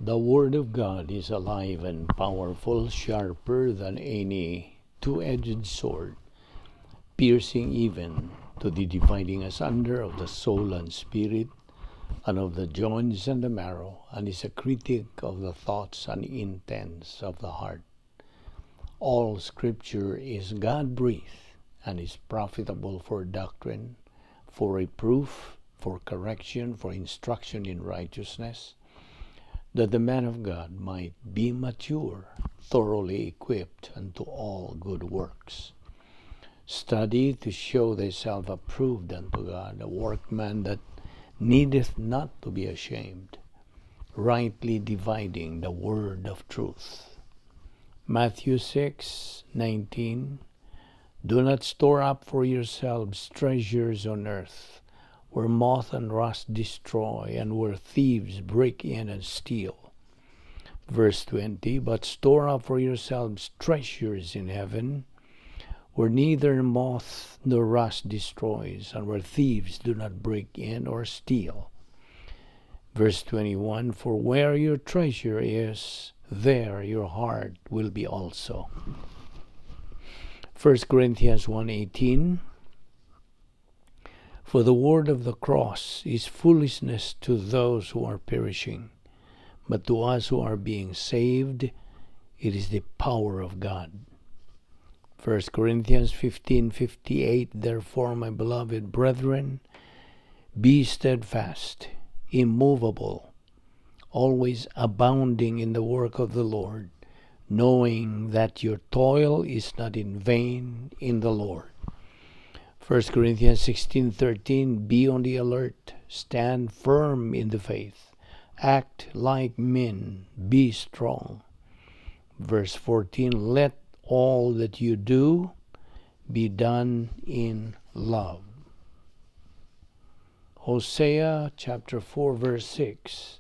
The Word of God is alive and powerful, sharper than any two-edged sword, piercing even to the dividing asunder of the soul and spirit, and of the joints and the marrow, and is a critic of the thoughts and intents of the heart. All Scripture is God-breathed and is profitable for doctrine, for reproof, for correction, for instruction in righteousness, that the man of God might be mature, thoroughly equipped unto all good works. Study to show thyself approved unto God, a workman that needeth not to be ashamed, rightly dividing the word of truth. Matthew 6:19. Do not store up for yourselves treasures on earth, where moth and rust destroy, and where thieves break in and steal. Verse 20, but store up for yourselves treasures in heaven, where neither moth nor rust destroys, and where thieves do not break in or steal. Verse 21, for where your treasure is, there your heart will be also. 1 Corinthians 1:18, for the word of the cross is foolishness to those who are perishing, but to us who are being saved, it is the power of God. 1 Corinthians 15:58, therefore, my beloved brethren, be steadfast, immovable, always abounding in the work of the Lord, knowing that your toil is not in vain in the Lord. 1 Corinthians 16:13, be on the alert, stand firm in the faith, act like men, be strong. Verse 14, let all that you do be done in love. Hosea chapter 4 verse 6,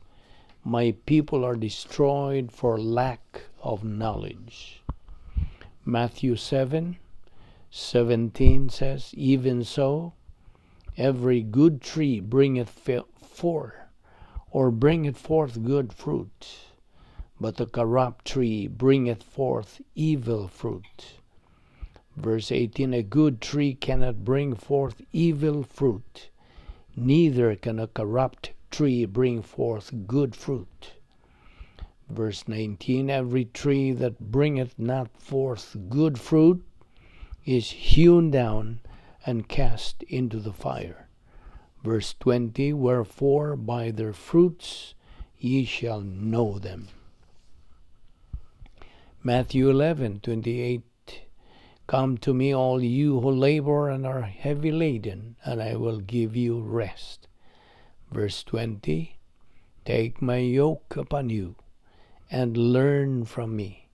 my people are destroyed for lack of knowledge. Matthew 7:17 says, even so, every good tree bringeth forth good fruit, but the corrupt tree bringeth forth evil fruit. Verse 18, a good tree cannot bring forth evil fruit, neither can a corrupt tree bring forth good fruit. Verse 19, every tree that bringeth not forth good fruit is hewn down and cast into the fire. Verse 20, wherefore by their fruits ye shall know them. Matthew 11:28, come to me all you who labor and are heavy laden, and I will give you rest. Verse 20, take my yoke upon you, and learn from me,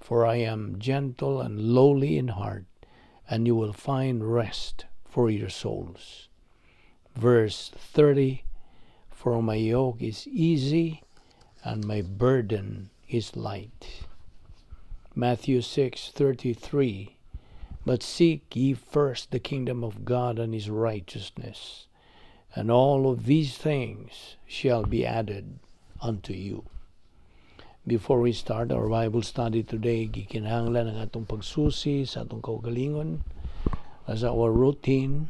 for I am gentle and lowly in heart, and you will find rest for your souls. Verse 30, for my yoke is easy, and my burden is light. Matthew 6:33, but seek ye first the kingdom of God and his righteousness, and all of these things shall be added unto you. Before we start our Bible study today, gikinahanglan ang atong pagsusi sa atong kaugalingon, as our routine,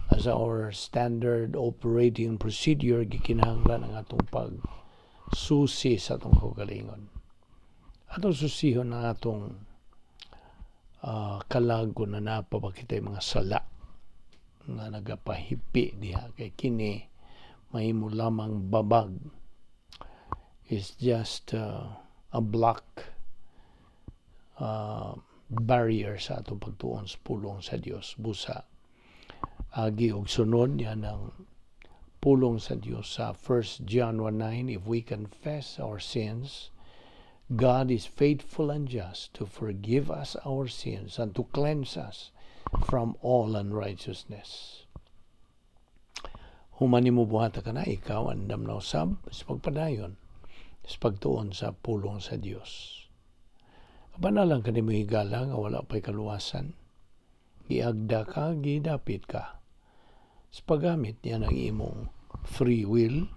as our standard operating procedure, gikinahanglan ang atong pagsusi sa atong kaugalingon. Atong susihon ang atong kalag kung na napapakitay mga sala nga nagapahipi diha kay kini mahimo lamang babag is just a block barrier sa atong pagtuon sa pulong sa Dios. Busa agi og sunod yan ang pulong sa Dios sa 1 John 1:9, if we confess our sins, God is faithful and just to forgive us our sins and to cleanse us from all unrighteousness. Humani mo buhata ka na, ikaw andam na usab sa pagpadayon, sa pagtuon sa pulong sa Dios. Kapanalang ka ni mo higala nga wala pa'y kaluwasan, giagda ka, gidapit ka, sa paggamit niya ng imong free will,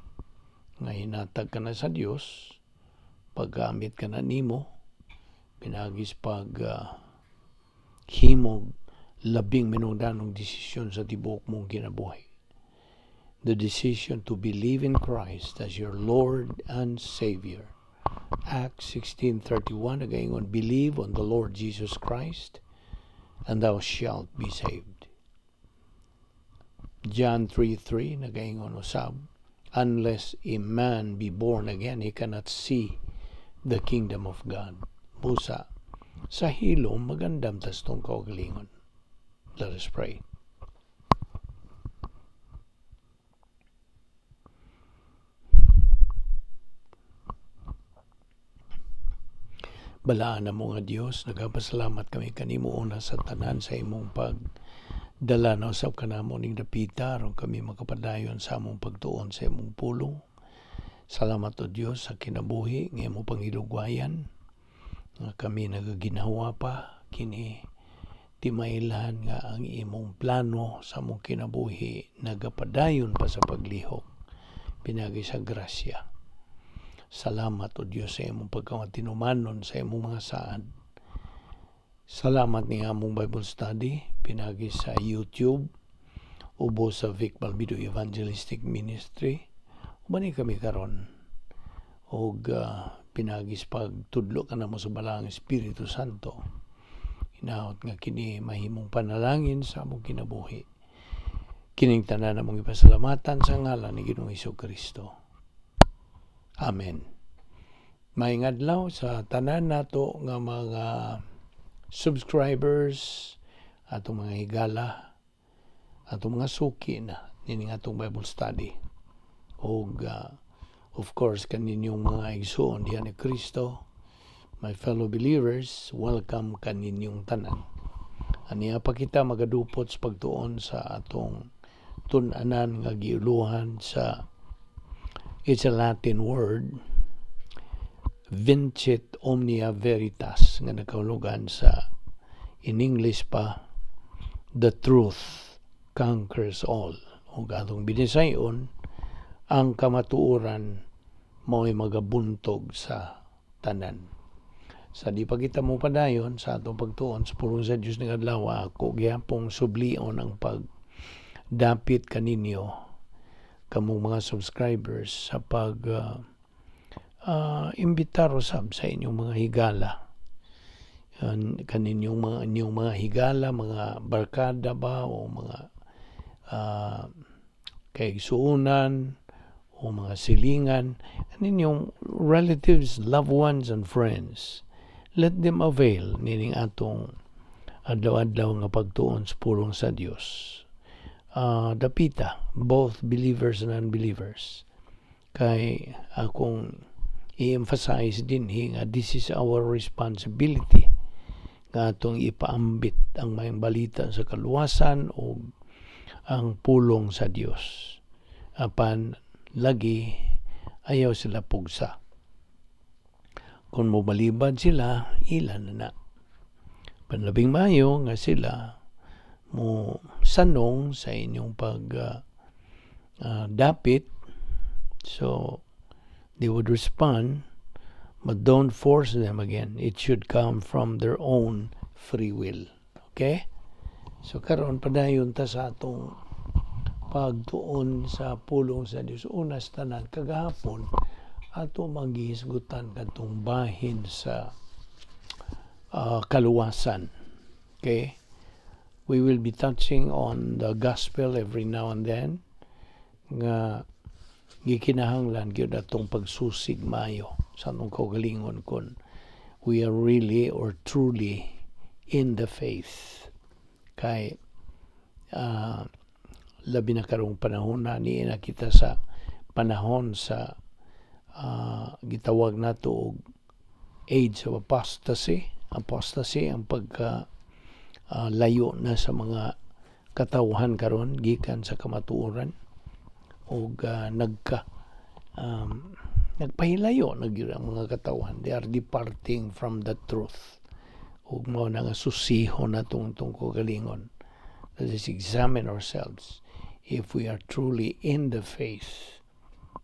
nga hinatag ka na sa Dios, paggamit ka na nimo, pinagis pag himog labing minungdanong desisyon sa tibuok mong kinabuhi. The decision to believe in Christ as your Lord and Savior. Acts 16:31 nagaingon, believe on the Lord Jesus Christ and thou shalt be saved. John 3:3 nagaingon usab, unless a man be born again, he cannot see the kingdom of God. Busa, sa hilom magandam tas tong kaugalingon. Let us pray. Balaan na mo nga Dios, nagapasalamat kami kanimo una sa tanan sa imong pagdala na usab kanamo ning dapita aron kami makapadayon sa among pagtuon sa imong pulong. Salamat o Dios sa kinabuhi nga imong pangilugwayan nga kami nagaginawa pa kini timailhan nga ang imong plano sa among kinabuhi nagapadayon pa sa paglihok pinagi sa grasya. Salamat o Diyos sa imong pagkatinumanon sa imong mga saad. Salamat ni among Bible study pinagi sa YouTube ubo sa Balbido Evangelistic Ministry. Ubani kami karon og pinagis pagtudlo ka na mo sa balang Espiritu Santo. Hinaot nga kini mahimong panalangin sa among kinabuhi. Kining tanan namong ipasalamatan sa ngalan ni Ginoong Hesukristo. Amen. Maayong adlaw sa tanan nato nga mga subscribers, atong mga higala, atong mga suki na nining atong Bible study. Og of course kaninyong mga igsoon diha ni Kristo, my fellow believers, welcome kaninyong tanan. Aniya pa kita magadupot sa pagtuon sa atong tun-anan nga giuluhan sa it's a Latin word, Vincit Omnia Veritas, nga nakaulugan sa, in English pa, the truth conquers all. O atong binisayon, ang kamatuoran mo'y magabuntog sa tanan. Sa di pa kita mo padayon sa atong pagtuon sa pulong sa Diyos ng adlaw, ako gyapong sublion ang pagdapit kaninyo kamong mga subscribers sa imbitar usab sa inyong mga higala. Kaninyong mga higala, mga barkada ba o mga kaigsuunan o mga silingan, kaninyong relatives, loved ones and friends. Let them avail nining atong adlaw-adlaw nga pagtuon sa pulong sa Dios. Dapita, both believers and unbelievers. Kay akong i-emphasize din nga this is our responsibility nga atong ipaambit ang mayang balita sa kaluwasan o ang pulong sa Dios. Apan lagi ayaw sila pugsa. Kung mobalibad sila, ilan na. Panlabing mayo nga sila mo sanong sa inyong dapit, so they would respond, but don't force them again. It should come from their own free will. Okay? So karon padayon ta sa atong pagtuon sa pulong sa Dios. Unas tanan kagahapon ato maghisgutan kadtong bahin sa kaluwasan. Okay? We will be touching on the gospel every now and then nga gikinahanglan gyud atong pagsusig maayo sa atong kaugalingon kun we are really or truly in the faith. Kay labi na karong panahon na niina kita sa panahon sa gitawag nato og age of apostasy ang pagka layo na sa mga katawhan karon gikan sa kamatuoran o nagpahilayo ang mga katawhan. They are departing from the truth. Ug mao na nga susiho na tungtong kagalingon. Let us examine ourselves if we are truly in the faith.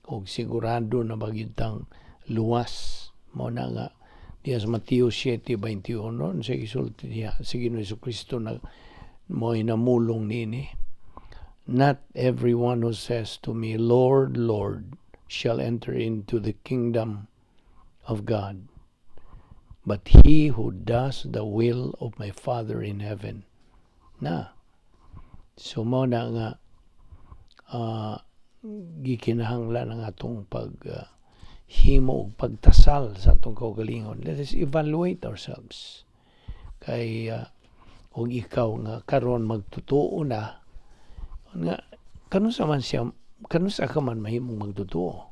Ug sigurado na bagyutang luwas Mao na nga diya sa Mateo 7:21 sa isulti diya sa Ginoong Jesucristo na mo'y namulong nini. Not everyone who says to me, Lord, Lord, shall enter into the kingdom of God, but he who does the will of my Father in heaven. Na. So mo na nga gikinahanglan ang atong himo og pagtasal sa atong kaugalingon. Let us evaluate ourselves. Kay og ikaw nga karon magtutuo na nga kanusa ka man mahimong magtutuo.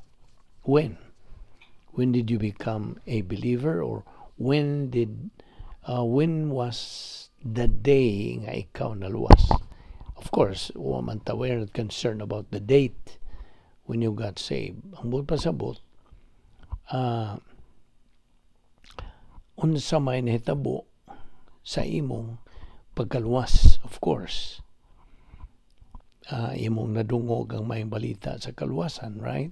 When did you become a believer, or when was the day nga ikaw naluwas? Of course, we're not concerned about the date when you got saved. Ang pasabot, unsa may nahitabo sa imong pagkaluwas, of course. Imong nadungog ang may balita sa kaluwasan, right?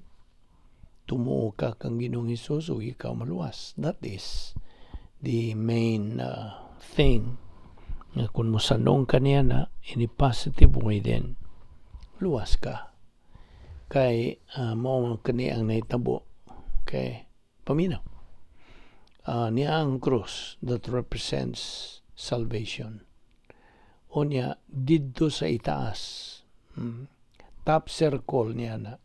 Tumuo ka kang Ginoong Hesus o ikaw maluwas. That is the main thing na kung musanong ka niya na in a positive way din, luwas ka. Kay mo kani ang naitabo. Okay? Paminaw. Niya ang cross that represents salvation. O niya, didto sa itaas. Top circle niya na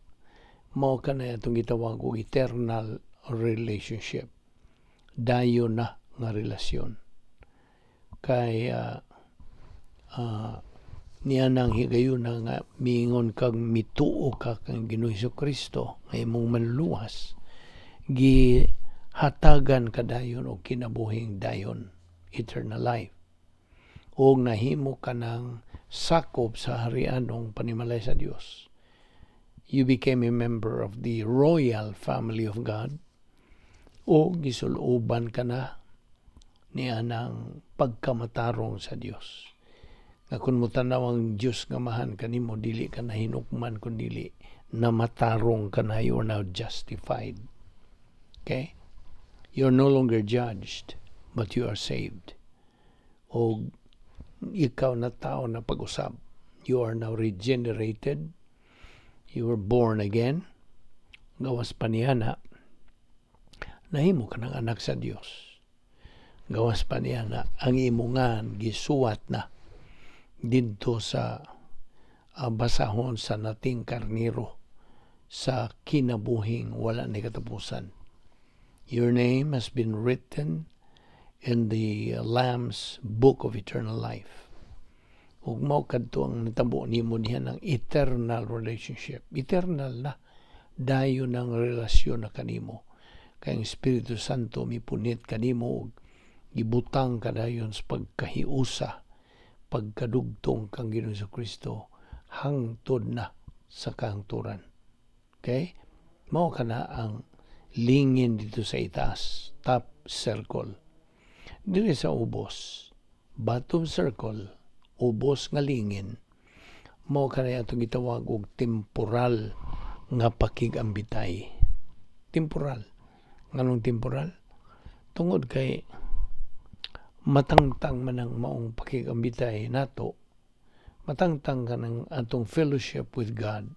mao ka na itong gitawag og eternal relationship. Dayo na nga relasyon. Kay niya nang higayon na nga miingon kag mituo ka kang Ginoong Jesucristo nga imong manluwas, gihatagan ka dayon og kinabuhing dayon, eternal life. O nahimo ka ng sakop sa harianong panimalay sa Dios. You became a member of the royal family of God, o gisuluban ka na niya ng pagkamatarong sa Dios. Nga kung mo tanaw ang Diyos nga mahan kanimo, dili ka na hinukman, kundi na matarong ka na, you are now justified. Okay? You are no longer judged, but you are saved. O ikaw na tao na pag-usab, you are now regenerated. You were born again. Gawas pa niya na nahimo ka ng anak sa Dios. Gawas pa niya na ang imungan gisuwat na didto sa basahon sa nating karniro sa kinabuhing wala ni katapusan. Your name has been written in the Lamb's Book of Eternal Life. Ug mao kadto ang natabo nimo niya ng eternal relationship. Eternal na. Dayo ng relasyon na kanimo. Kay ang Espiritu Santo mipunit kanimo ug gibutang kadayon sa pagkahiusa, pagkadugtong kang Ginoong Jesucristo hangtod na sa kahangturan. Okay? Mao kana ang lingin dito sa itaas, top circle. Dili sa ubos, bottom circle, ubos nga lingin, mao kanay atong gitawag og temporal nga pakigambitay. Temporal. Nganong temporal? Tungod kay matangtang man ang maong pakigambitay nato, matangtang ka ng atong fellowship with God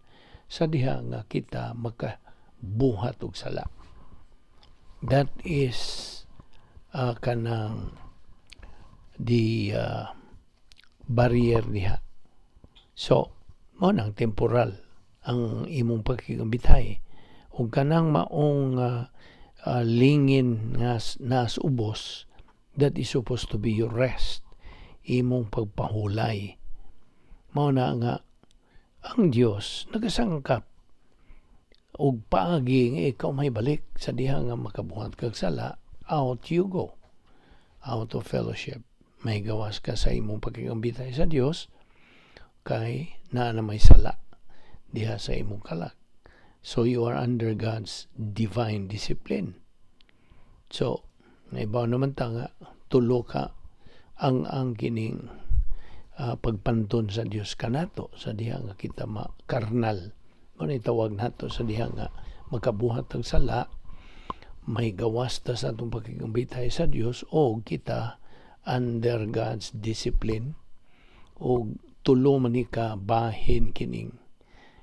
sa diha nga kita makabuhat og sala. That is kanang the barrier diha. So, mo nang temporal ang imong pagkigambitay. Ug kanang maong lingin nga nas ubos, that is supposed to be your rest, imong pagpahulay. Mao na nga ang Dios nagasangkap og paagi nga ikaw may balik sa diha nga makabuhat kag sala. Out you go, out of fellowship. May gawas ka sa imong pagkigambitay sa Dios, kay naa na may sala diha sa imong kalag. So you are under God's divine discipline. So naibaw naman ta nga tulo ka ang kining pagpanton sa Dios kanato sa diha nga kita karnal. Ano itawag nato sa diha nga makabuhat ang sala, may gawas ta sa atong pakigambitay sa Dios o kita under God's discipline o tulo man ni ka bahin kining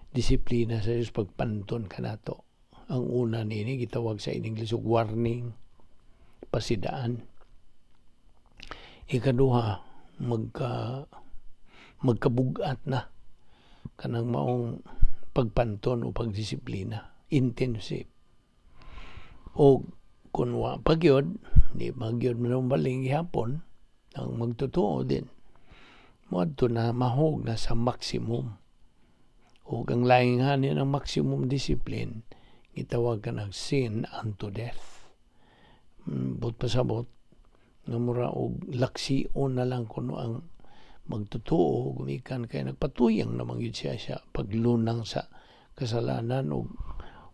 disiplina sa Dios pagpanton kanato. Ang una nini gitawag sa English og warning, pasidaan. Ikaduha, magkabugat na kanang maong pagpanton o pagdisiplina, intensive. O kunwa pagyod, di magyod man baling gihapon, ang magtotoo din. Moadto na mahog na sa maximum. O ang laing hanin ang maximum discipline, gitawag ka ng sin unto death. But pasabot, nga mura og laksion na lang kuno ang magtotoo, gumikan kay nagpatuyang naman yun siya paglunang sa kasalanan o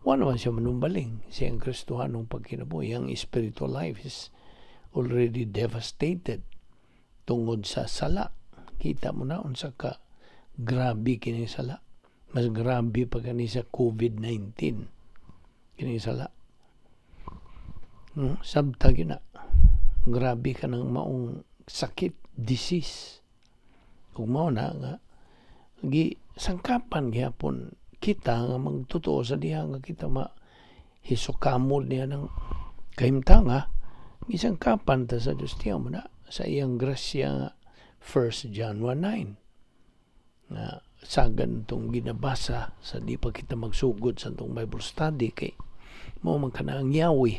wala naman siya manumbaling siya ang Kristohanong pagkinabuhi. Ang spiritual life is already devastated tungod sa sala. Kita mo na unsa ka grabe kini sala. Mas grabe pa kani sa COVID-19 kini sala. Sabtag yun na. Grabe ka ng maong sakit, disease. Kung mao na nga, sangkapan gihapon kita nga magtotoo sa diha nga kita hisukamod niya ng kahimtanga, gisangkapan ta sa Diyos tiyaw mo na sa iyang grasya nga 1 John 1:9 nga sagan itong ginabasa sa di pa kita magsugod sa itong Bible study kay mo man ka na ang yawi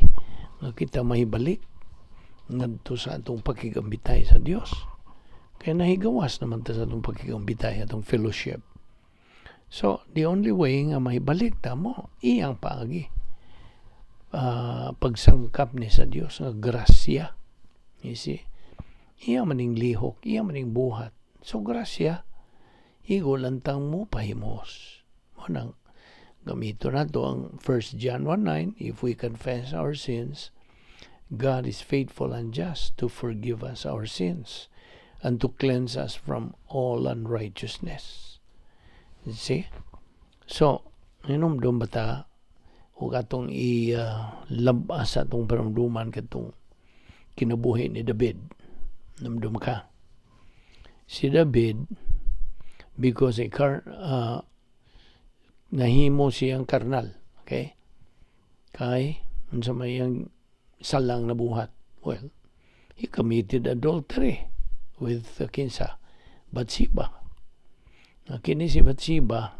nga kita mahibalik ngadto sa atong pakigambitay sa Dios. Kaya nahigawas naman ta sa atong pakigambitay, atong fellowship. So, the only way nga mahibalik ta mo, iyang paagi. Pagsangkap ni sa Dios nga grasya. You see? Iya maning lihok, iya maning buhat. So, grasya, igulantang mo pahimos. Mo nang gamito na to ang 1 John 1:9, if we confess our sins, God is faithful and just to forgive us our sins and to cleanse us from all unrighteousness. See? So, inumdum ba ta o katong ilabas sa atong paramduman katong kinabuhi ni David. Numdum ka. Si David, because nahimo siyang karnal. Okay? Kay, unsa may ang salang na buhat. Well, he committed adultery with Bathsheba. Kini si Bathsheba,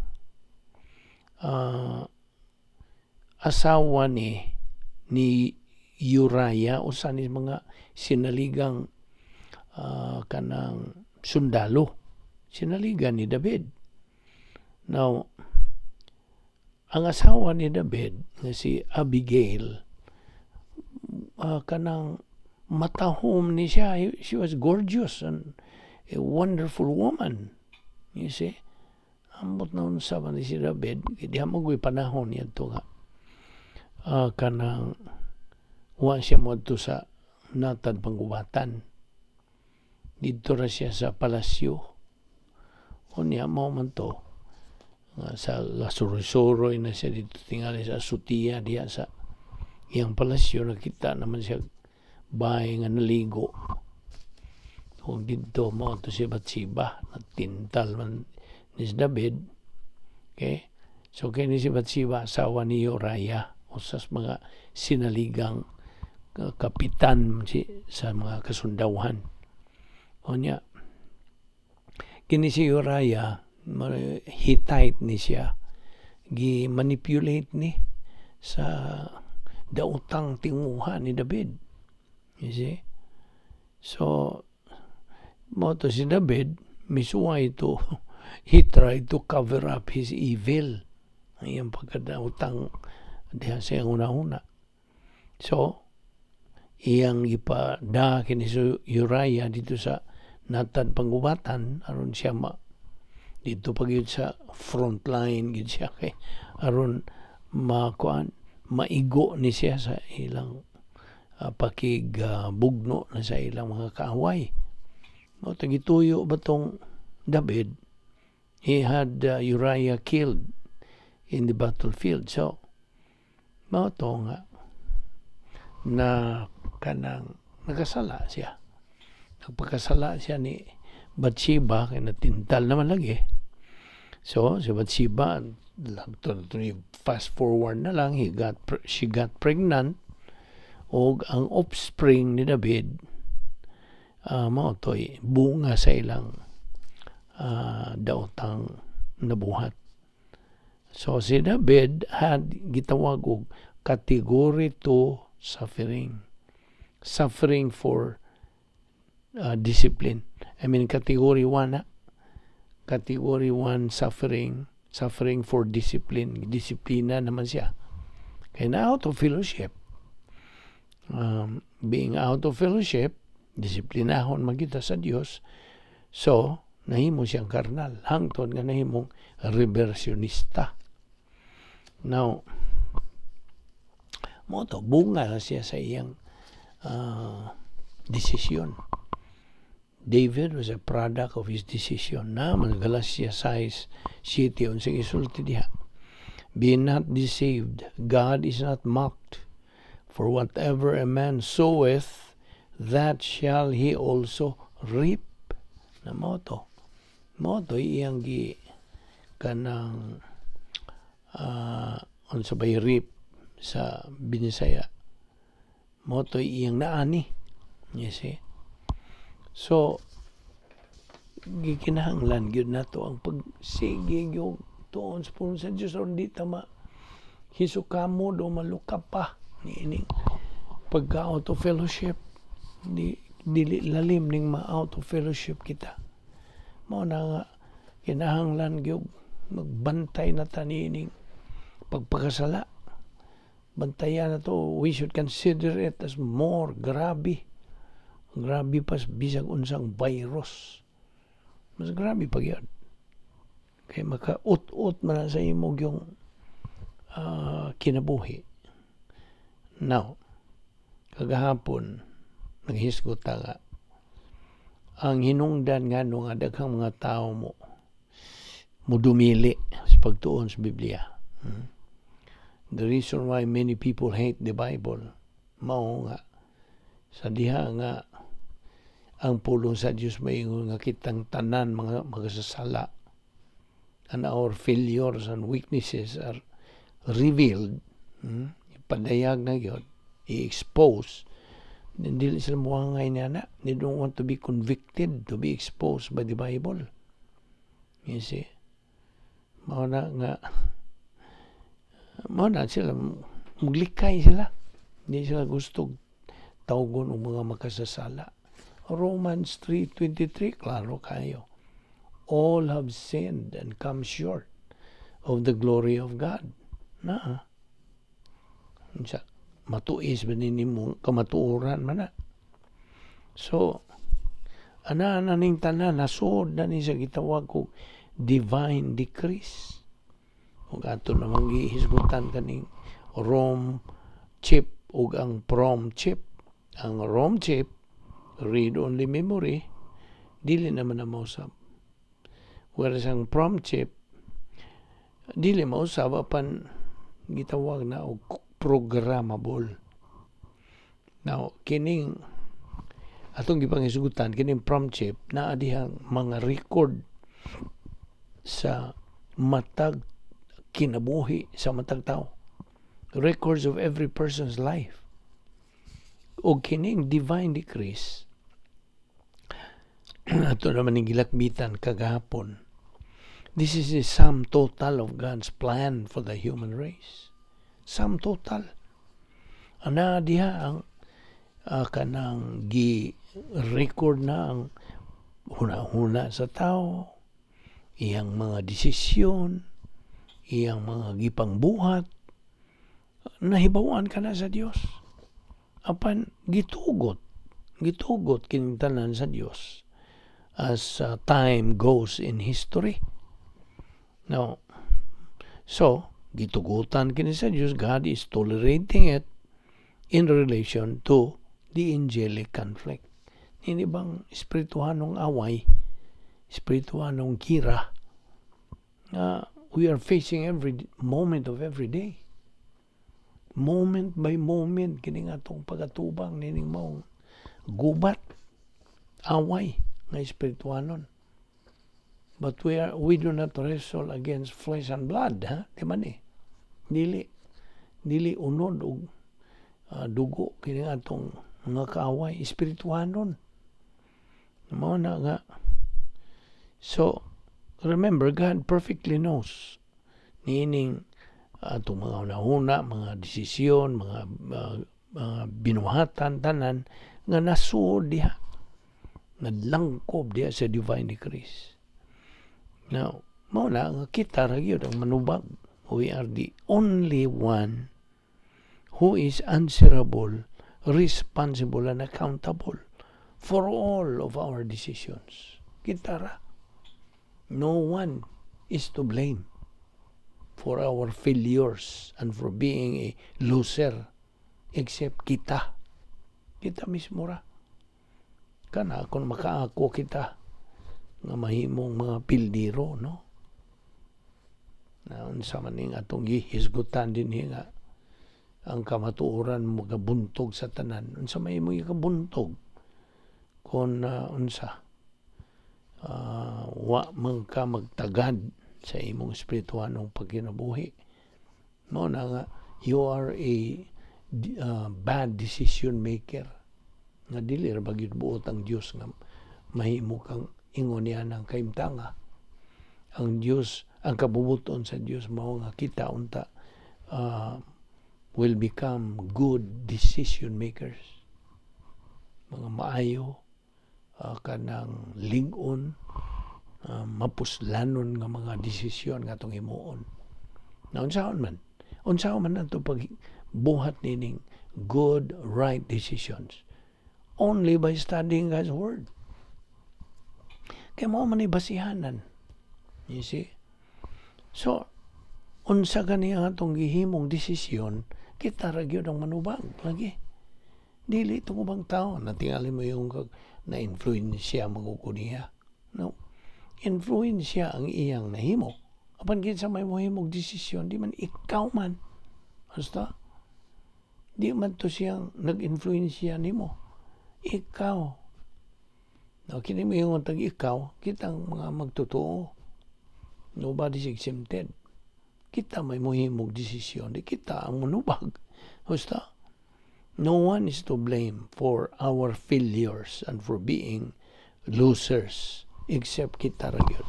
asawa ni Uriah o sa ni mga sinaligang kanang sundalo. Sinaligan ni David. Now, ang asawa ni David na si Abigail, kanang matahom ni siya. She was gorgeous and a wonderful woman. You see? Ambot na unsa man ni si David, di magoy panahon niya ito nga. Kanang wa siya mo ito sa natad panggubatan. Dito ra siya sa palasyo. O niya mo man to. Sa lasuro-suro na siya dito tingali sa sutiya diya sa iyang palasyo, nakita naman siya bahay nga naligo. Kung dito mo ito si Bathsheba, natintal man ni David. Okay? So, kaya ni si Bathsheba, asawa ni Uriah, o sa mga sinaligang kapitan sa mga kasundawan. O niya, kini si Uriah, Hittite ni siya, gi-manipulate ni sa dautang tinguha ni David. You see? So, mo to si David, misuway to, he tried to cover up his evil. Ayan pagkadautang diha sa una-una. So, iyang ipada kini si Uriah dito sa natad panggubatan, aron siya dito pag yun sa front line gid siya kay aron maigo ni siya sa ilang pakigabugno na sa ilang mga kaaway. No, tagituyo ba tong David? He had Uriah killed in the battlefield. So, mao to nga na kanang nagkasala siya. Nagpagkasala siya ni Bathsheba kay natintal naman lagi. So si Bathsheba, fast forward na lang, she got pregnant, o ang offspring ni David mao toy bunga sa ilang daotang nabuhat. So si David had gitawag og category 2 suffering for discipline. I mean category 1 na. Category 1 suffering for discipline. Disiplina naman siya. Kaya na out of fellowship. Being out of fellowship, disiplinahon magita sa Dios. So, nahimo siyang karnal. Hangtod nga nahimong reversionista. Now, mo to, bunga siya sa iyang decision. David was a product of his decision. Na Galatia 6:7 unsang isulti diha. Be not deceived, God is not mocked. For whatever a man soweth, that shall he also reap. Na mo to iyang gi kanang unsa bay reap sa Binisaya. Mo to iyang naani. You see? So, gikinahanglan gyud nato ang pagsigig yung tuon sa puno sa Diyos o di tama hisukamo do maluka pa niining pagka out of fellowship dili lalim ning ma-out of fellowship kita. Mao na nga kinahanglan gyud magbantay na ta niining pagpakasala. Bantayan na to, we should consider it as more grabe pa bisag unsang virus. Mas grabe pa gyud. Kay maka-ut-ut man sa imong yung kinabuhi. Now, kagahapon naghisgot ta nga ang hinungdan nga nga daghang mga tao mo dumili sa pagtuon sa Biblia. The reason why many people hate the Bible mao nga sa diha nga ang pulong sa Dios maingon nga kitang tanan mga magasasala and our failures and weaknesses are revealed. Ipadayag na yun, i-expose. Dili sila muangay na. They don't want to be convicted, to be exposed by the Bible. You see? Mao na sila, maglikay sila. Hindi sila gusto tawgon ng mga makasasala. Romans 3:23, klaro kayo. All have sinned and come short of the glory of God. Matuis ba ninyo kamatuoran man na. So, ana ning tanan, nasod na ni sa gitawag ko divine decrease. Ug ato namang gihisgutan kaning Rome chip ug ang prom chip. Ang Rome chip, read-only memory, dili naman na mausap. Whereas ang prom chip, dili mausap apan gitawag na og programmable. Now, kining atong gipangisgutan, kining prom chip, naa dihang mga record sa matag kinabuhi sa matag tao. Records of every person's life. O kining divine decrease, ato naman yung gilakbitan kagahapon. This is the sum total of God's plan for the human race. Sum total. Ana diha ang kanang gi-record na ang huna-huna sa tao, iyang mga desisyon, iyang mga gipangbuhat, nahibawan ka na sa Dios. Apan gitugot kining tanan sa Dios as time goes in history. Now, so gitugutan kini sa Dios, God is tolerating it in relation to the angelic conflict. Hindi bang espirituhanong away, espirituhanong kira we are facing every moment of every day. moment by moment kini nga tong pagatubang nining maong gubat, away nga espirituanon. But we do not wrestle against flesh and blood, ha? Di man eh. Dili unod og dugo kini nga tong mga kaaway espirituanon. Mao na nga. So remember, God perfectly knows nining atong mga unahuna, mga desisyon, mga binuhatan tanan nga nasuod diha, nadlangkob diha sa divine decrees. Now, mao na nga kita ra gyud ang manubag. We are the only one who is answerable, responsible, and accountable for all of our decisions. Kita ra. No one is to blame for our failures and for being a loser except kita. Kita mismo ra. Kana kung makaako kita nga mahimong mga pildiro, no? Na unsa man ning atong gihisgutan dinhi nga ang kamatuoran magabuntog sa tanan. Unsa may imong ikabuntog kung unsa wa man ka magtagad sa imong espirituhanong pagkinabuhi. Mao na nga you are a bad decision maker. Nga dili ra ba gyud buot ang Dios nga mahimo kang ingon niya ng kaimtanga. Ang Dios, ang kabubuton sa Dios mao nga kita unta will become good decision makers. Mga maayo kanang lig-on, mapuslanon nga mga desisyon nga itong himuon. Na unsaon man ito pagbuhat nining good, right decisions? Only by studying God's Word. Kaya mo man ibasihanan. You see? So, unsa gani ang atong gihimong desisyon, kita ra gyud ang manubag lagi. Dili itong ubang tao na tingali mo yung na-influensya magukuniya. No. Influensya ang iyang nahimo. Apan kinsa may mohimog desisyon, di man ikaw man. Basta, di man to siyang nag-influensya nimo. Ikaw. No, kini mo yung tag ikaw, kitang mga magtotoo. Nobody's exempted. Kita may mohimog desisyon, di kita ang manubag. Basta, no one is to blame for our failures and for being losers except kita ra gyud.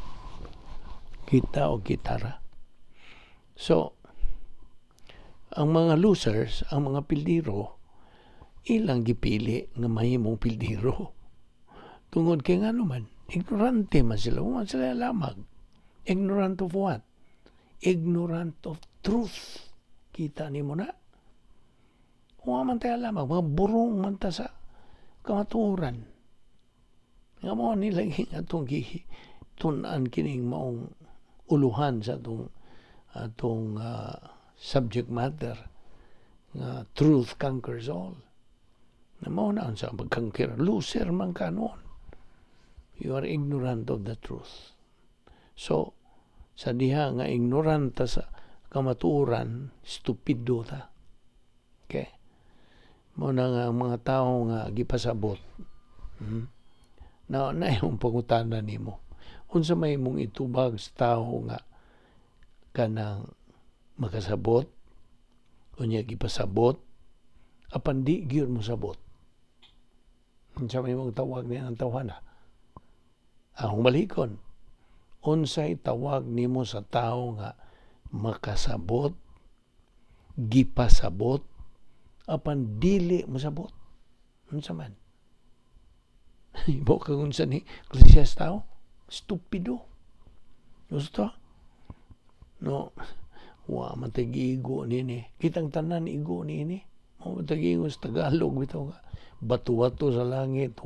Kita o kitara. So, ang mga losers, ang mga pildiro, ilang gipili nga mahimong pildiro. Tungod kay nga naman, ignorante man sila. Huwag sila lamag. Ignorant of what? Ignorant of truth. Kita ni mo na. Huwag man tayo lamang, mga burong man ta sa kamaturan. Nga mo nilaging atong tunan kining maong uluhan sa atong subject matter nga truth conquers all. Na mo na sa pagkangkira. Loser man ka noon. You are ignorant of the truth. So, sa diha nga ignorant ta sa kamaturan, stupido ta. Okay? Mo na nga mga tao nga gipasabot. Na yung pangutana nimo. Unsa may mong itubag sa tao nga kanang makasabot, unya gipasabot, apan di gyud mo sabot. Unsa may mong tawag niya ang tawhana? Ang malikon. Unsay tawag nimo sa tao nga makasabot, gipasabot, apan dili masabot. Unsa man? Ibo ka unsa ni Ecclesiastes tao? Stupido. Gusto? No. Wa man tag-igo nini. Kitang tanan igo nini. Mo tag-igo sa Tagalog bitaw nga. Batu-batu sa langit.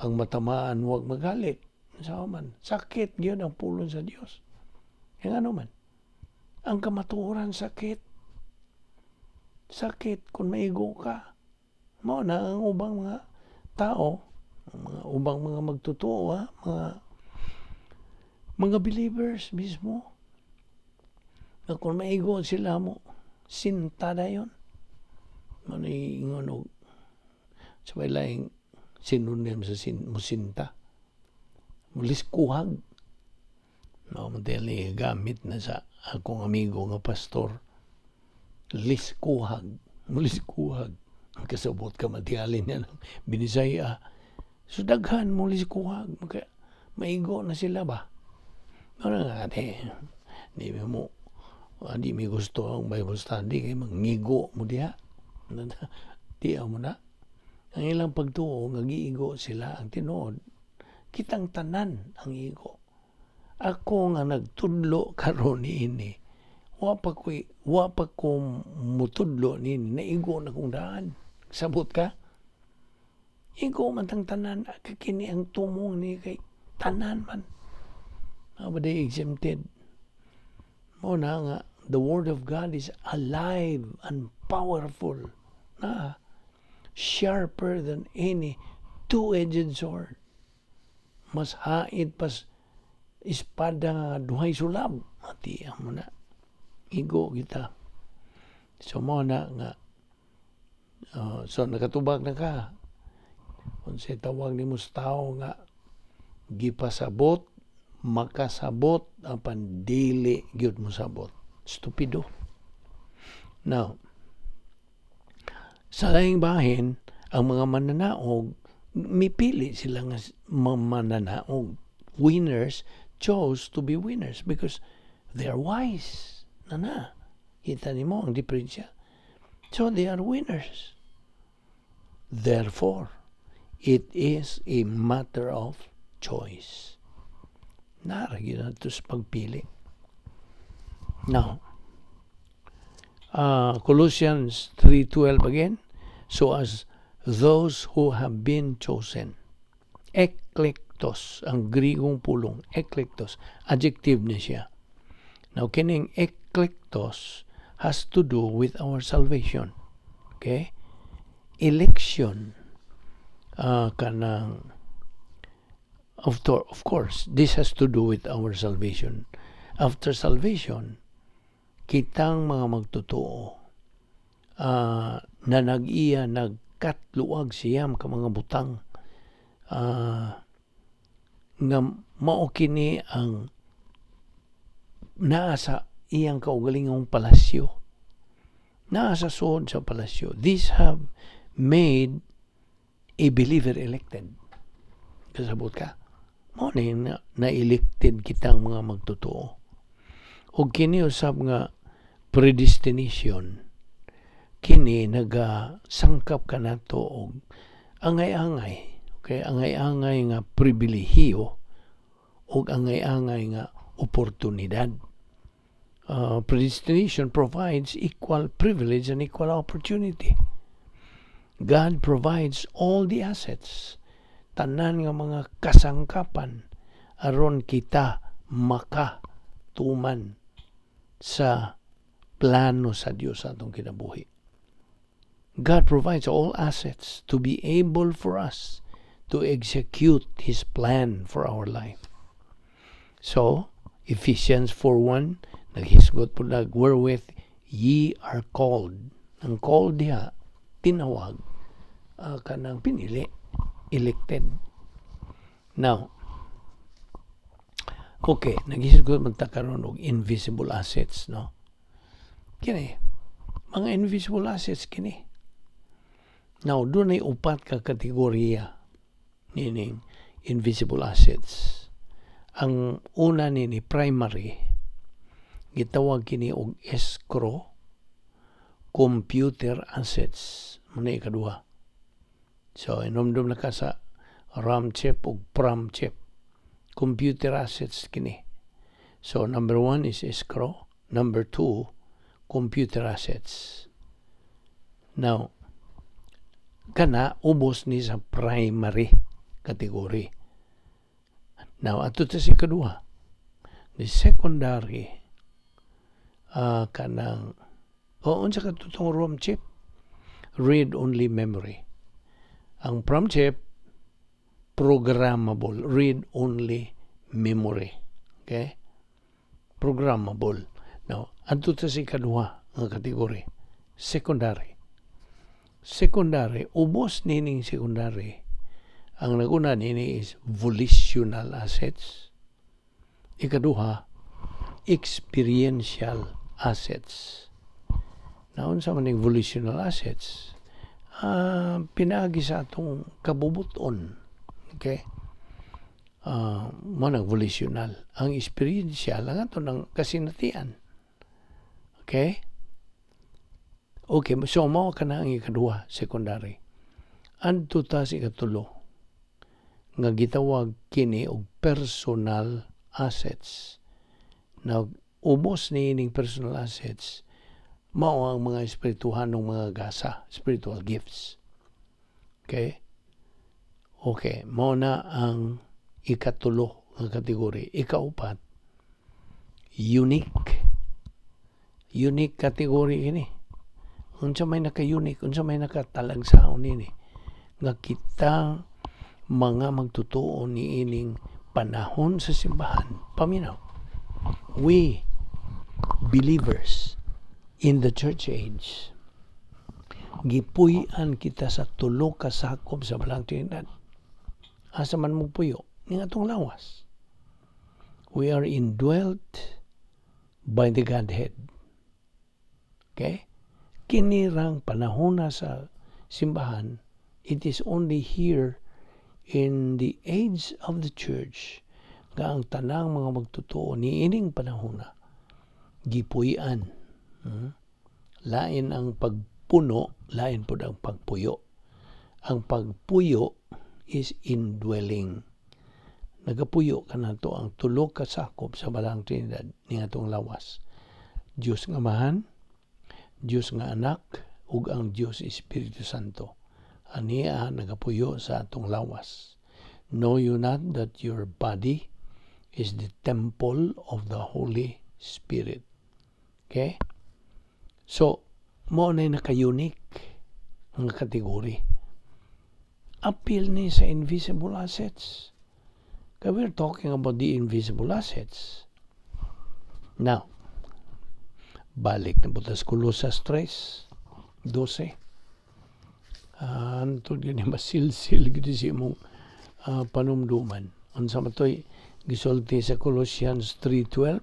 Ang matamaan huwag magalit. Sa man. Sakit gyud ang pulong sa Dios. Yang ano man. Ang kamatuoran sakit. Sakit kung maigo ka. Mo na ang ubang mga tao, mga ubang mga magtotoo, mga believers mismo. Na kung maigo sila mo, sinta na yun. Manay ingon sabay laing synonym sa musinta. Mulis kuhag. Madali gamit na sa akong amigo nga pastor. Liskuhag. Mulis kuhag. Kasabot ka matialin niya ng binisaya. So daghan mulis kuhag. Maigo na sila ba? Ano nga di mi gusto ang Bible study kay mangigo mo diha. Di mo na. Ang ilang pagtuo nga giigo sila ang tinuod. Kitang tanan ang igo. Ako nga nagtudlo karon niini. Wa pa ko mutudlo niini, naigo na kong daan. Sabot ka? Igo man tang tanan, kini ang tumong ni kay tanan man. Ba they exempted? Mo na nga, the Word of God is alive and powerful. Sharper than any two-edged sword. Mas hait pas espada nga duhay sulab. Mati mo na. Igo kita. So mo na nga. So nakatubag na ka. Kung sa tawag ni Mustao nga gipasabot, makasabot, apan dili gyud mo sabot. Stupido. Now, sa laing bahin, ang mga mananaog, mipili sila nga mananaog. Winners chose to be winners because they are wise. Kita ni mo ang diferensya. So they are winners. Therefore, it is a matter of choice. Naragi na ito sa pagpili. Now, Colossians 3:12 again. So as those who have been chosen, eklektos, ang Grigong pulong, eklektos, adjective na siya. Now, kining eklektos has to do with our salvation. Okay? Election. Of course, this has to do with our salvation. After salvation, kitang mga magtotoo na nag-iya, nagkatluag siyam ka mga butang nga mao kini ang naa sa iyang kaugalingong palasyo, naa sa suod sa palasyo. These have made a believer elected. Kasabot ka? Mao na elected kitang mga magtotoo. O kini usab nga predestination, kini nagasangkap ka na to og angay-angay. Okay, angay-angay nga pribilehiyo o angay-angay nga oportunidad. Predestination provides equal privilege and equal opportunity. God provides all the assets, tanan nga mga kasangkapan aron kita makatuman sa plano sa Dios atong kinabuhi. God provides all assets to be able for us to execute His plan for our life. So, Ephesians 4:1, naghisgot po wherewith ye are called. Ang called diha, tinawag, kanang pinili, elected. Now, okay, naghisgot magtakaroon og invisible assets, no? Kini, mga invisible assets kini. Now, doon ay upat ka kategorya nining invisible assets. Ang una nini primary, gitawag kini og escrow computer assets. Muna ikaduha. So, inomdom na ka sa RAM chip o PRAM chip. Computer assets kini. So, number 1 is escrow. Number 2, computer assets. Now, kana ubos ni sa primary category. Now, ato ta si kadua. The secondary, kanang, unsa ka tutong ROM chip? Read-only memory. Ang PRAM chip, programmable. Read-only memory. Okay? Programmable. Now, ato ta si kadua ang kategory. Secondary. secondary, ubos nining secondary. Ang naguna nini is volitional assets. Ikaduha, experiential assets. Naon sa maning volitional assets? Pinaagi sa atong kabubuton. Okay? Manang volitional. Ang experiential, ang ato ng kasinatian. Okay? Okay, so mao ka na ang ikaduha, secondary. Adto ta sa ikatulo, nga gitawag kini og personal assets. Now, ubos ni ining personal assets, mao ang mga espirituhanong mga gasa, spiritual gifts. Okay? Okay, mao na ang ikatulo nga kategory. Ikaupat, unique. Unique category ini. Unsa may naka-unique, unsa may nakatalagsaon ini. Nga kita mga magtutuo ni ining panahon sa simbahan. Paminaw. We, believers in the church age, gipuy-an kita sa tulo ka sakop sa balang Trinidad. Asa man mo puyo, ning atong lawas. We are indwelt by the Godhead. Okay? Kinirang panahon na sa simbahan, it is only here in the age of the church nga ang tanang mga magtutuo ni ining panahon na gipuy-an. Lain ang pagpuno, lain po ang pagpuyo. Ang pagpuyo is indwelling. Nagapuyo ka na to ang tulo ka sakop sa balang Trinidad ni atong lawas. Diyos nga Amahan, Diyos nga Anak, ug ang Diyos Espiritu Santo. Aniya nagapuyo sa atong lawas. Know you not that your body is the temple of the Holy Spirit? Okay? So, mo na naka-unique ang kategory. Appeal ni sa invisible assets. Because we're talking about the invisible assets. Now, balik na butas Kolosas 3:12. Antod yun masilsil gito si mong panumduman. Unsa matoy gisulti sa Colossians 3:12.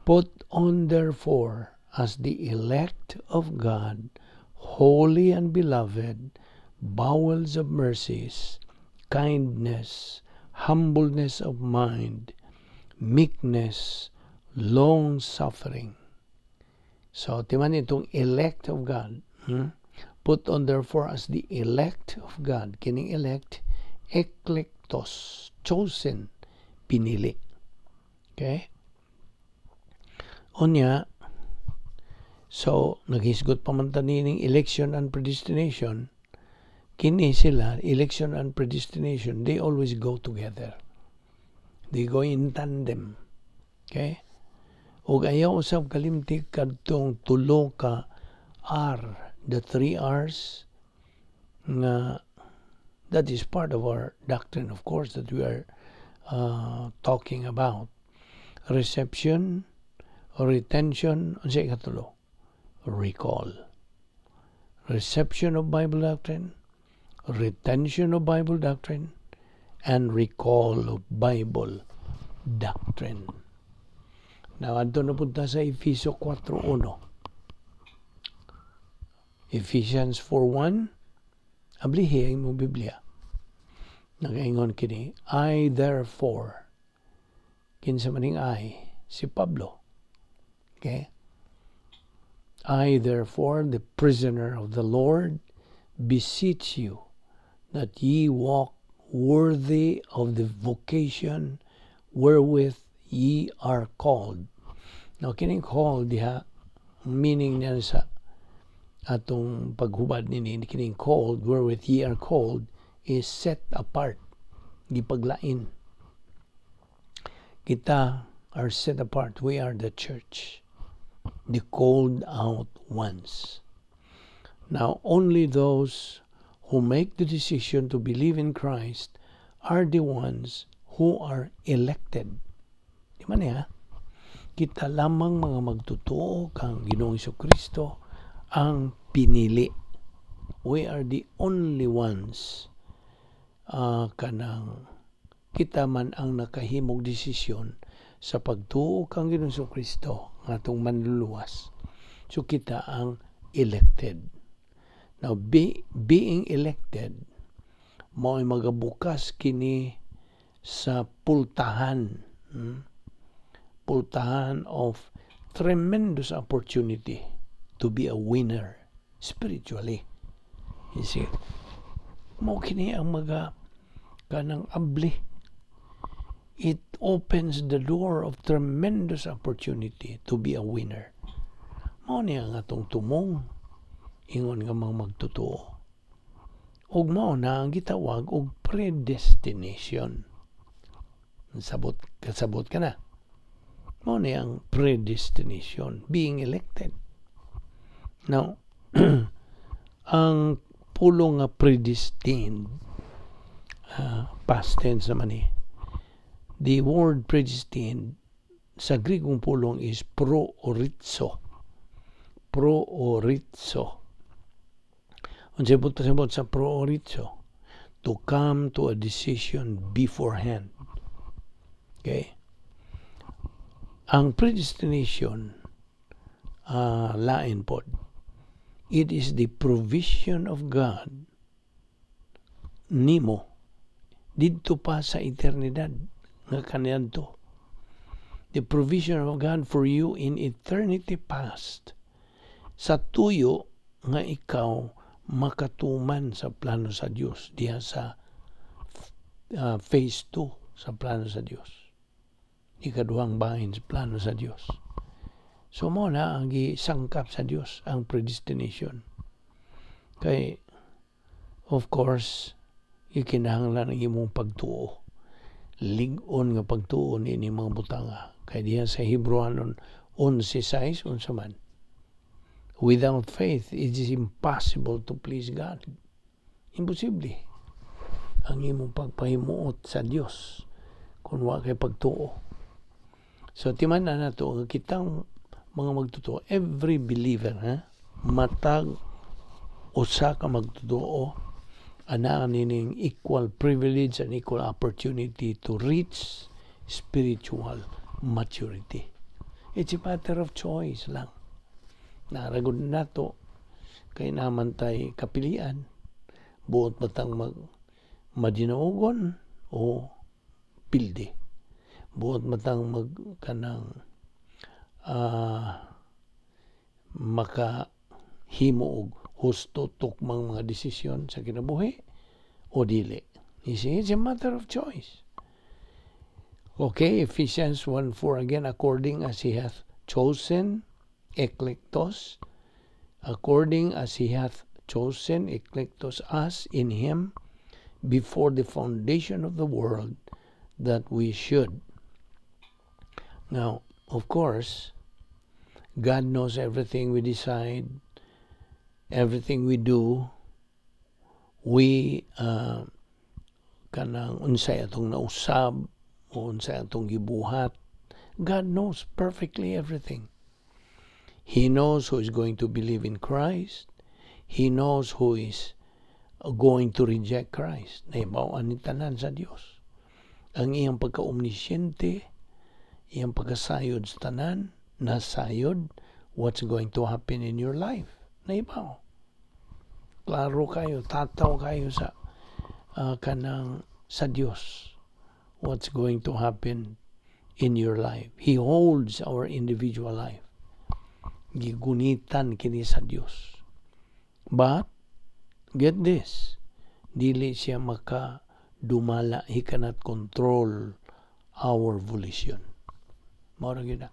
Put on therefore as the elect of God, holy and beloved, bowels of mercies, kindness, humbleness of mind, meekness, long-suffering. So, timan itong elect of God. Put on therefore as the elect of God. Kining elect, eklektos, chosen, pinili. Okay? Unya, so, naghisgot pa man tanin election and predestination. Kini sila, election and predestination, they always go together. They go in tandem. Okay? Ug ayaw usab kalimtik kadtong tulo ka R, the 3 R's, na that is part of our doctrine, of course, that we are talking about. Reception, retention, unsay ikatulo? Recall. Reception of Bible doctrine, retention of Bible doctrine, and recall of Bible doctrine. Now, adto na punta sa Efeso 4:1. Ephesians 4:1, ablihi ang mong Biblia. Nagaingon kini, I therefore, kinsa maning I, si Pablo. Okay? I therefore, the prisoner of the Lord, beseech you that ye walk worthy of the vocation wherewith ye are called. Now, kining called diha, meaning niya sa atong paghubad nini, kining called, wherewith ye are called, is set apart, gipaglain. Kita are set apart. We are the church, the called out ones. Now, only those who make the decision to believe in Christ are the ones who are elected. Di man niya? Kita lamang mga magtutuo kang Ginoong Jesucristo ang pinili. we are the only ones kanang kita man ang nakahimog desisyon sa pagtuo kang Ginoong Kristo nga atong manluluwas. So kita ang elected. Now, being elected, mao'y magabukas kini sa pultahan of tremendous opportunity to be a winner spiritually. You see, mao kini ang kanang abli. It opens the door of tremendous opportunity to be a winner. Mao ni ang atong tumong ingon nga mga magtotoo. Ug mao na ang gitawag og predestination. Kasabot ka na. Mao ni ang predestination, being elected. Now, ang pulong nga predestined, past tense naman eh. The word predestined sa Grigong pulong is pro-orizo. Pro-orizo. Ang sabot sa pro-orizo, to come to a decision beforehand. Okay? Ang predestination, lain pod. It is the provision of God nimo didto pa sa eternidad nga kaniadto. The provision of God for you in eternity past. Sa tuyo nga ikaw makatuman sa plano sa Dios diha sa phase 2 sa plano sa Dios. Ikaduhang bahin sa plano sa Dios. So mo na ang gisangkap sa Dios ang predestination. Kay of course ikinahanglan ang imong pagtuo. Lig-on nga pagtuo ni mga butanga. Kay diha sa Hebrewanon 11:6 unsa man. Without faith, it is impossible to please God. Imposible. Ang imong pagpahimuot sa Dios kung wa kay pagtuo. So timan-an nato kitang mga magtutuo, every believer matag usa ka magtutuo ana nining equal privilege and equal opportunity to reach spiritual maturity. It's a matter of choice lang. Naragod nato kay naman tay kapilian buot batang madinaugon o pilde. Buot matang kanang makahimo og husto tukmang mga desisyon sa kinabuhi o dili. You see, it's a matter of choice. Okay, Ephesians 1:4 again, according as he hath chosen eklektos, according as he hath chosen eklektos us in him before the foundation of the world, that we should. Now, of course, God knows everything we decide, everything we do. We kanang unsay atong nausab o unsay atong gibuhat. God knows perfectly everything. He knows who is going to believe in Christ. He knows who is going to reject Christ. Nahibawan ni tanan sa Dios. Ang iyang pagka-omnisyente, iyang pagkasayod sa tanan, nasayod what's going to happen in your life. Nahibaw. Klaro kayo, tataw kayo sa kanang sa Dios. What's going to happen in your life. He holds our individual life. Gigunitan kini sa Dios. But, get this, dili siya dumala. He cannot control our volition. Mara gina.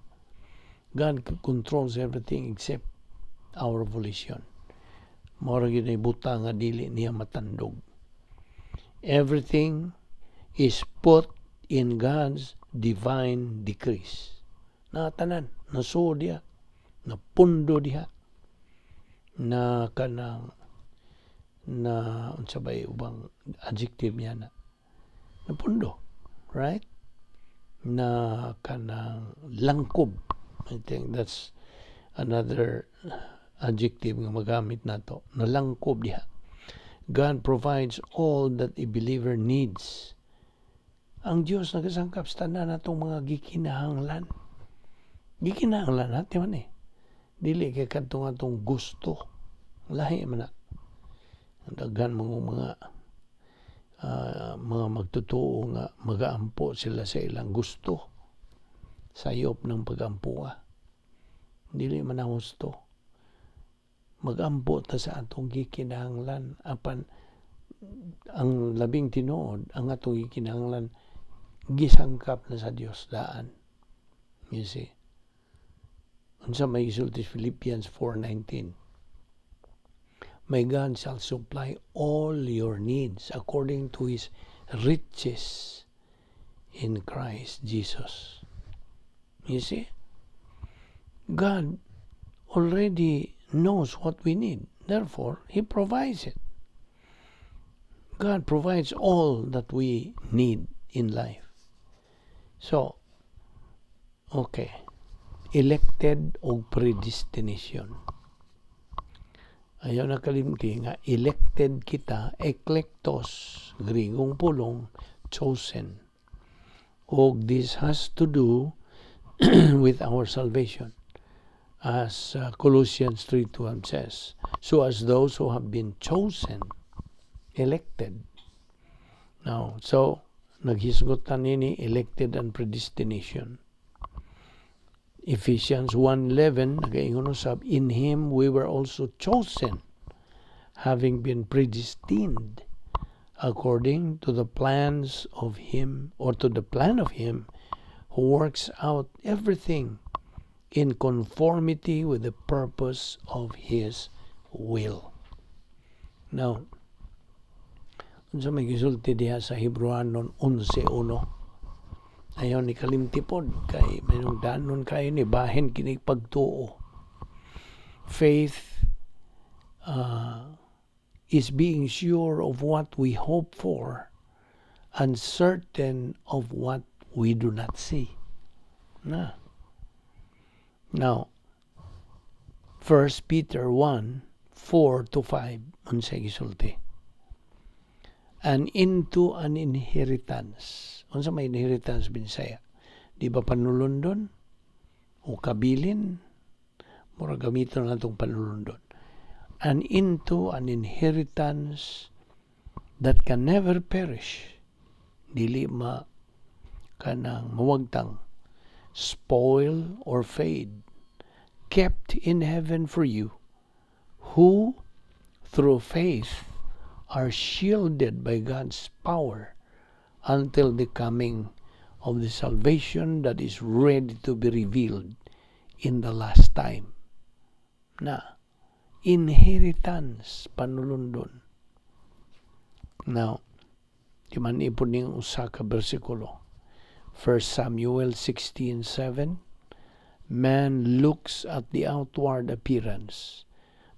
God controls everything except our volition. Mara gina buta nga dili niya matandog. Everything is put in God's divine decrees. Natanan, nasuo diha, napundo diha, na kanang unsa bay ubang adjective niya na napundo, right? Na kanang langkob. I think that's another adjective nga magamit nato, na langkob diha. God provides all that a believer needs. Ang Diyos nagasangkap sa tanan natong mga gikinahanglan. Gikinahanglan natin man Dili kay kadtong atong gusto. Lahi man na. Daghan mga magtutuo nga magaampo sila sa ilang gusto. Sayop ng pagampuha. Dili man na gusto. Magampo ta sa atong gikinahanglan apan ang labing tinuod ang atong gikinahanglan gisangkap na sa Dios daan. You see. Unsa may gisulti Philippians 4:19. My God shall supply all your needs according to His riches in Christ Jesus. You see? God already knows what we need. Therefore, He provides it. God provides all that we need in life. So, okay. Elected o predestination. Ayaw nakalimti nga elected kita, eklektos, Grigong pulong, chosen. O this has to do with our salvation. As Colossians 3:12 says, so as those who have been chosen, elected. Now, so, naghisgutan nini elected and predestination. Ephesians 1:11 nagaingon usab, in Him we were also chosen, having been predestined according to the plans of Him, or to the plan of Him who works out everything in conformity with the purpose of His will. Now, unsa may gisulti diha sa Hebreanon 11:1. Ayaw ni kalimtipod kay manungdanon kayo ni bahin kini pagtuo. Faith is being sure of what we hope for and certain of what we do not see. Now, 1 Peter 1:4-5 unsay gisulti. And into an inheritance. Unsa may inheritance binisaya? Di ba panulundon? O kabilin? Mura gamiton na itong panulundon. And into an inheritance that can never perish. Dili kanang mawagtang, spoil or fade, kept in heaven for you, who through faith are shielded by God's power until the coming of the salvation that is ready to be revealed in the last time. Na, inheritance, panulundon. Now, timan ipon ning usa ka bersikulo. 1 Samuel 16:7. Man looks at the outward appearance,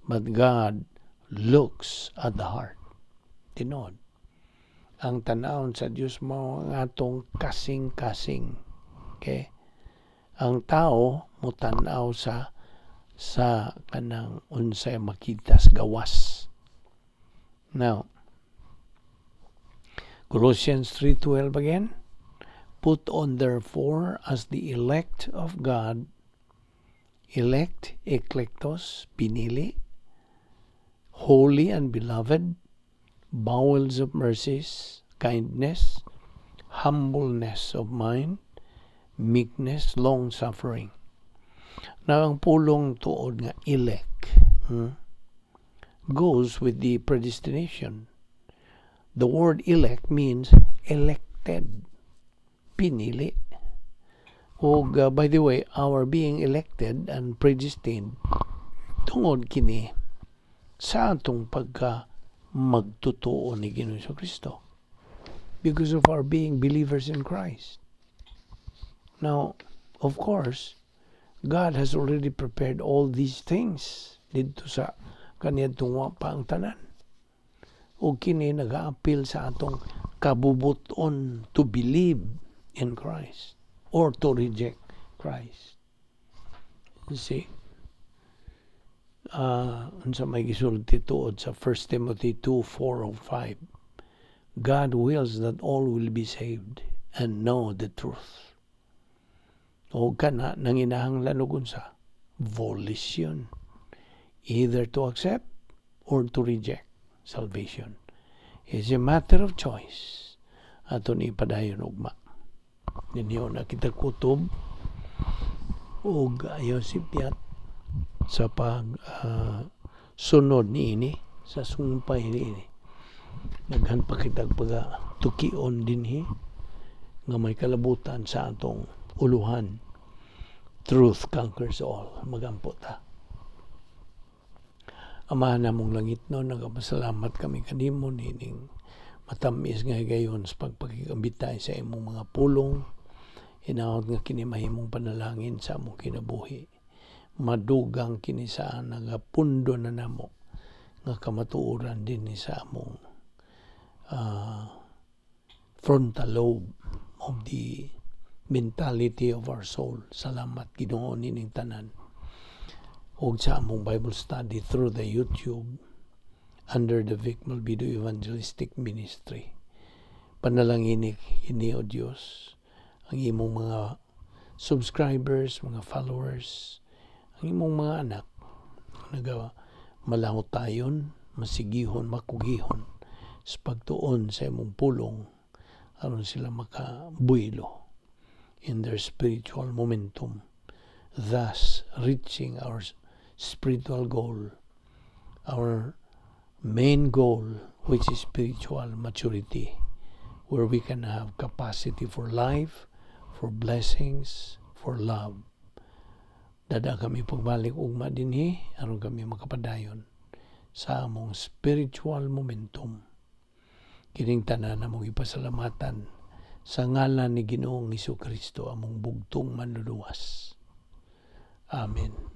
but God looks at the heart. Tinod. Ang tanawon sa Dios mo ang atong kasing-kasing. Okay? Ang tao mo tanaw sa kanang unsay makitas gawas. Now, Colossians 3:12 again. Put on therefore as the elect of God, elect, eklektos, pinili, holy and beloved, bowels of mercies, kindness, humbleness of mind, meekness, long-suffering. Now, ang pulong tuod nga elect goes with the predestination. The word elect means elected, pinili. By the way, our being elected and predestined tungod kini sa atong magtutuo ni Ginoong Kristo, because of our being believers in Christ. Now, of course, God has already prepared all these things dito sa kaniyang tunwa pa ang tanan. O kini nag-a-appeal sa atong kabubuton to believe in Christ or to reject Christ. You see? unsa may gisulti tuod sa 1 Timothy 2:4 o 5. God wills that all will be saved and know the truth. O kana nanginahanglan og unsa? Volition. Either to accept or to reject salvation. It's a matter of choice. Aton ipadayon ugma. Ninyo na kita kutob og ayaw sipyat sa pag sunod niini sa sumpay niini. Daghan pa kitag tukion dinhi nga may kalabutan sa atong uluhan. Truth conquers all. Magampo ta. Amahan namong langit no, nagapasalamat kami kanimo nining matamis nga gayon sa pagpakikambitay sa imong mga pulong. Hinaot nga kini mahimong panalangin sa among kinabuhi. Madugang kini sa nagapundo na namo nga kamatuoran din ni sa among frontal lobe of the mentality of our soul. Salamat Ginoo nining tanan. Og sa among Bible study through the YouTube under the Balbido Evangelistic Ministry. Panalangin ini o Diyos ang imong mga subscribers, mga followers, ang imong mga anak nagawa malahutayon, masigihon, makugihon sa pagtuon sa imong pulong aron sila makabuylo in their spiritual momentum, thus reaching our spiritual goal, our main goal, which is spiritual maturity, where we can have capacity for life, for blessings, for love. Dada kami pagbalik ugma dinhi aron kami makapadayon sa among spiritual momentum. Kining tanan namong ipasalamatan sa ngalan ni Ginoong Hesukristo among bugtong manluluwas. Amen.